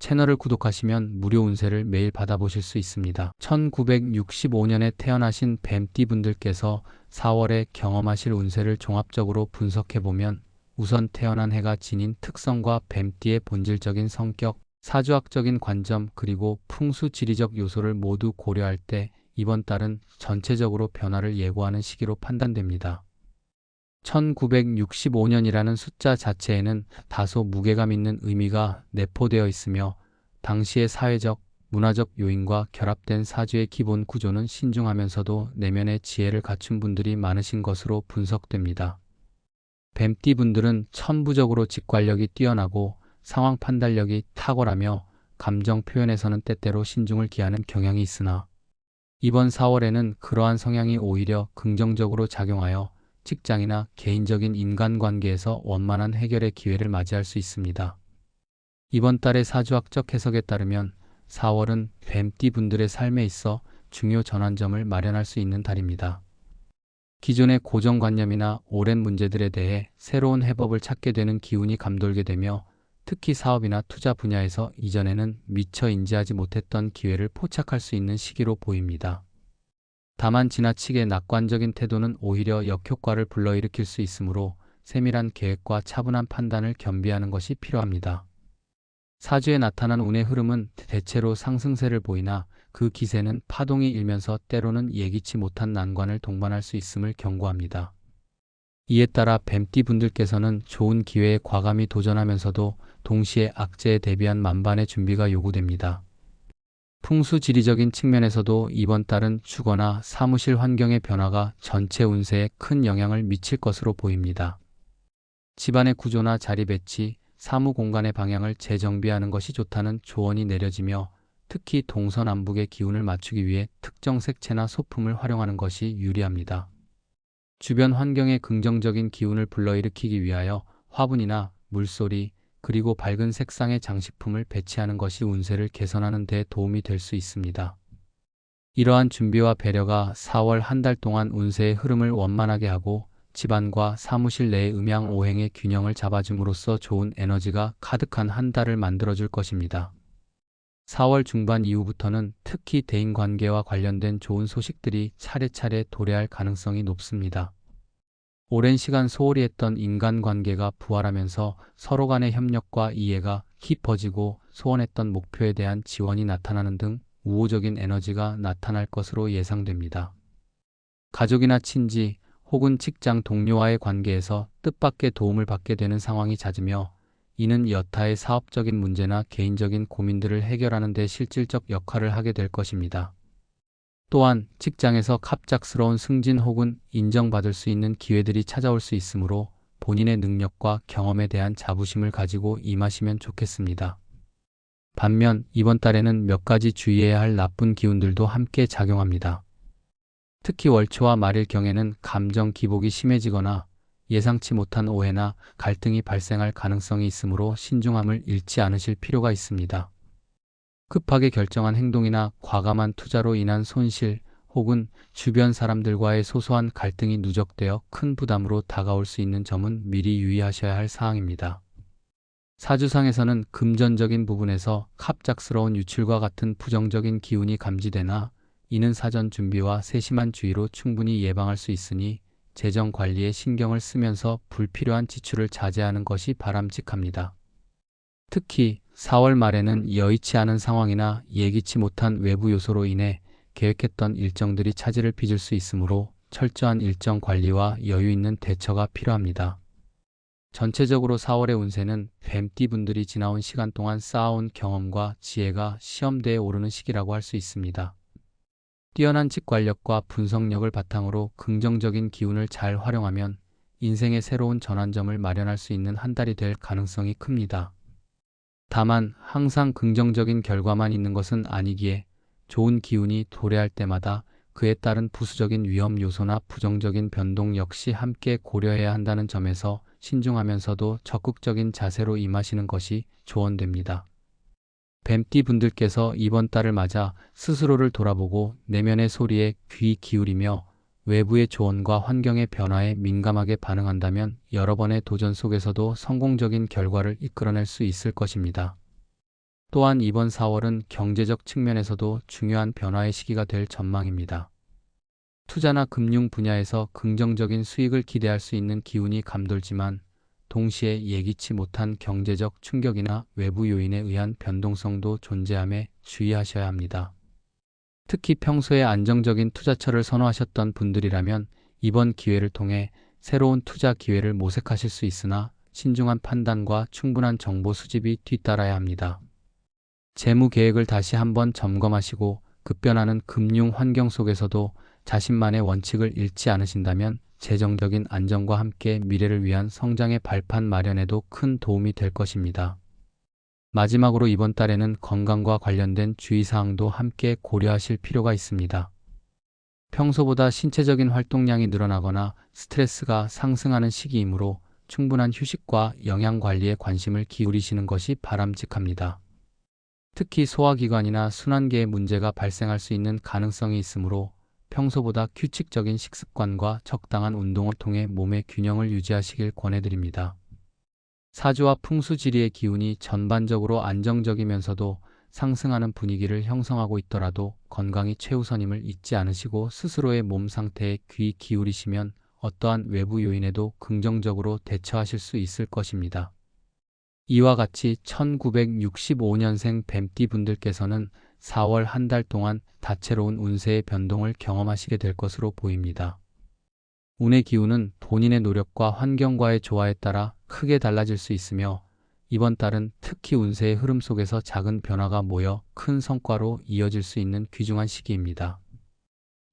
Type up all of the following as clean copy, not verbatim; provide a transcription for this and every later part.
채널을 구독하시면 무료 운세를 매일 받아보실 수 있습니다. 1965년에 태어나신 뱀띠 분들께서 4월에 경험하실 운세를 종합적으로 분석해보면 우선 태어난 해가 지닌 특성과 뱀띠의 본질적인 성격, 사주학적인 관점 그리고 풍수지리적 요소를 모두 고려할 때 이번 달은 전체적으로 변화를 예고하는 시기로 판단됩니다. 1965년이라는 숫자 자체에는 다소 무게감 있는 의미가 내포되어 있으며 당시의 사회적, 문화적 요인과 결합된 사주의 기본 구조는 신중하면서도 내면의 지혜를 갖춘 분들이 많으신 것으로 분석됩니다. 뱀띠 분들은 천부적으로 직관력이 뛰어나고 상황 판단력이 탁월하며 감정 표현에서는 때때로 신중을 기하는 경향이 있으나 이번 4월에는 그러한 성향이 오히려 긍정적으로 작용하여 직장이나 개인적인 인간관계에서 원만한 해결의 기회를 맞이할 수 있습니다. 이번 달의 사주학적 해석에 따르면 4월은 뱀띠 분들의 삶에 있어 중요 전환점을 마련할 수 있는 달입니다. 기존의 고정관념이나 오랜 문제들에 대해 새로운 해법을 찾게 되는 기운이 감돌게 되며 특히 사업이나 투자 분야에서 이전에는 미처 인지하지 못했던 기회를 포착할 수 있는 시기로 보입니다. 다만 지나치게 낙관적인 태도는 오히려 역효과를 불러일으킬 수 있으므로 세밀한 계획과 차분한 판단을 겸비하는 것이 필요합니다. 사주에 나타난 운의 흐름은 대체로 상승세를 보이나 그 기세는 파동이 일면서 때로는 예기치 못한 난관을 동반할 수 있음을 경고합니다. 이에 따라 뱀띠 분들께서는 좋은 기회에 과감히 도전하면서도 동시에 악재에 대비한 만반의 준비가 요구됩니다. 풍수지리적인 측면에서도 이번 달은 주거나 사무실 환경의 변화가 전체 운세에 큰 영향을 미칠 것으로 보입니다. 집안의 구조나 자리 배치, 사무 공간의 방향을 재정비하는 것이 좋다는 조언이 내려지며 특히 동서남북의 기운을 맞추기 위해 특정 색채나 소품을 활용하는 것이 유리합니다. 주변 환경에 긍정적인 기운을 불러일으키기 위하여 화분이나 물소리, 그리고 밝은 색상의 장식품을 배치하는 것이 운세를 개선하는 데 도움이 될 수 있습니다. 이러한 준비와 배려가 4월 한 달 동안 운세의 흐름을 원만하게 하고 집안과 사무실 내의 음양오행의 균형을 잡아줌으로써 좋은 에너지가 가득한 한 달을 만들어줄 것입니다. 4월 중반 이후부터는 특히 대인관계와 관련된 좋은 소식들이 차례차례 도래할 가능성이 높습니다. 오랜 시간 소홀히 했던 인간관계가 부활하면서 서로 간의 협력과 이해가 깊어지고 소원했던 목표에 대한 지원이 나타나는 등 우호적인 에너지가 나타날 것으로 예상됩니다. 가족이나 친지 혹은 직장 동료와의 관계에서 뜻밖의 도움을 받게 되는 상황이 잦으며 이는 여타의 사업적인 문제나 개인적인 고민들을 해결하는 데 실질적 역할을 하게 될 것입니다. 또한 직장에서 갑작스러운 승진 혹은 인정받을 수 있는 기회들이 찾아올 수 있으므로 본인의 능력과 경험에 대한 자부심을 가지고 임하시면 좋겠습니다. 반면 이번 달에는 몇 가지 주의해야 할 나쁜 기운들도 함께 작용합니다. 특히 월초와 말일경에는 감정 기복이 심해지거나 예상치 못한 오해나 갈등이 발생할 가능성이 있으므로 신중함을 잃지 않으실 필요가 있습니다. 급하게 결정한 행동이나 과감한 투자로 인한 손실 혹은 주변 사람들과의 소소한 갈등이 누적되어 큰 부담으로 다가올 수 있는 점은 미리 유의하셔야 할 사항입니다. 사주상에서는 금전적인 부분에서 갑작스러운 유출과 같은 부정적인 기운이 감지되나 이는 사전 준비와 세심한 주의로 충분히 예방할 수 있으니 재정 관리에 신경을 쓰면서 불필요한 지출을 자제하는 것이 바람직합니다. 특히 4월 말에는 여의치 않은 상황이나 예기치 못한 외부 요소로 인해 계획했던 일정들이 차질을 빚을 수 있으므로 철저한 일정 관리와 여유 있는 대처가 필요합니다. 전체적으로 4월의 운세는 뱀띠 분들이 지나온 시간 동안 쌓아온 경험과 지혜가 시험대에 오르는 시기라고 할 수 있습니다. 뛰어난 직관력과 분석력을 바탕으로 긍정적인 기운을 잘 활용하면 인생의 새로운 전환점을 마련할 수 있는 한 달이 될 가능성이 큽니다. 다만 항상 긍정적인 결과만 있는 것은 아니기에 좋은 기운이 도래할 때마다 그에 따른 부수적인 위험 요소나 부정적인 변동 역시 함께 고려해야 한다는 점에서 신중하면서도 적극적인 자세로 임하시는 것이 조언됩니다. 뱀띠 분들께서 이번 달을 맞아 스스로를 돌아보고 내면의 소리에 귀 기울이며 외부의 조언과 환경의 변화에 민감하게 반응한다면 여러 번의 도전 속에서도 성공적인 결과를 이끌어낼 수 있을 것입니다. 또한 이번 4월은 경제적 측면에서도 중요한 변화의 시기가 될 전망입니다. 투자나 금융 분야에서 긍정적인 수익을 기대할 수 있는 기운이 감돌지만 동시에 예기치 못한 경제적 충격이나 외부 요인에 의한 변동성도 존재함에 주의하셔야 합니다. 특히 평소에 안정적인 투자처를 선호하셨던 분들이라면 이번 기회를 통해 새로운 투자 기회를 모색하실 수 있으나 신중한 판단과 충분한 정보 수집이 뒤따라야 합니다. 재무 계획을 다시 한번 점검하시고 급변하는 금융 환경 속에서도 자신만의 원칙을 잃지 않으신다면 재정적인 안정과 함께 미래를 위한 성장의 발판 마련에도 큰 도움이 될 것입니다. 마지막으로 이번 달에는 건강과 관련된 주의사항도 함께 고려하실 필요가 있습니다. 평소보다 신체적인 활동량이 늘어나거나 스트레스가 상승하는 시기이므로 충분한 휴식과 영양 관리에 관심을 기울이시는 것이 바람직합니다. 특히 소화기관이나 순환계에 문제가 발생할 수 있는 가능성이 있으므로 평소보다 규칙적인 식습관과 적당한 운동을 통해 몸의 균형을 유지하시길 권해드립니다. 사주와 풍수지리의 기운이 전반적으로 안정적이면서도 상승하는 분위기를 형성하고 있더라도 건강이 최우선임을 잊지 않으시고 스스로의 몸 상태에 귀 기울이시면 어떠한 외부 요인에도 긍정적으로 대처하실 수 있을 것입니다. 이와 같이 1965년생 뱀띠 분들께서는 4월 한 달 동안 다채로운 운세의 변동을 경험하시게 될 것으로 보입니다. 운의 기운은 본인의 노력과 환경과의 조화에 따라 크게 달라질 수 있으며 이번 달은 특히 운세의 흐름 속에서 작은 변화가 모여 큰 성과로 이어질 수 있는 귀중한 시기입니다.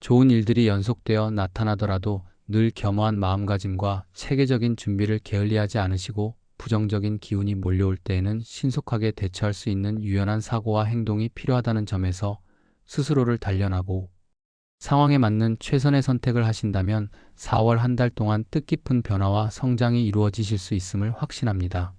좋은 일들이 연속되어 나타나더라도 늘 겸허한 마음가짐과 체계적인 준비를 게을리하지 않으시고 부정적인 기운이 몰려올 때에는 신속하게 대처할 수 있는 유연한 사고와 행동이 필요하다는 점에서 스스로를 단련하고 상황에 맞는 최선의 선택을 하신다면 4월 한 달 동안 뜻깊은 변화와 성장이 이루어지실 수 있음을 확신합니다.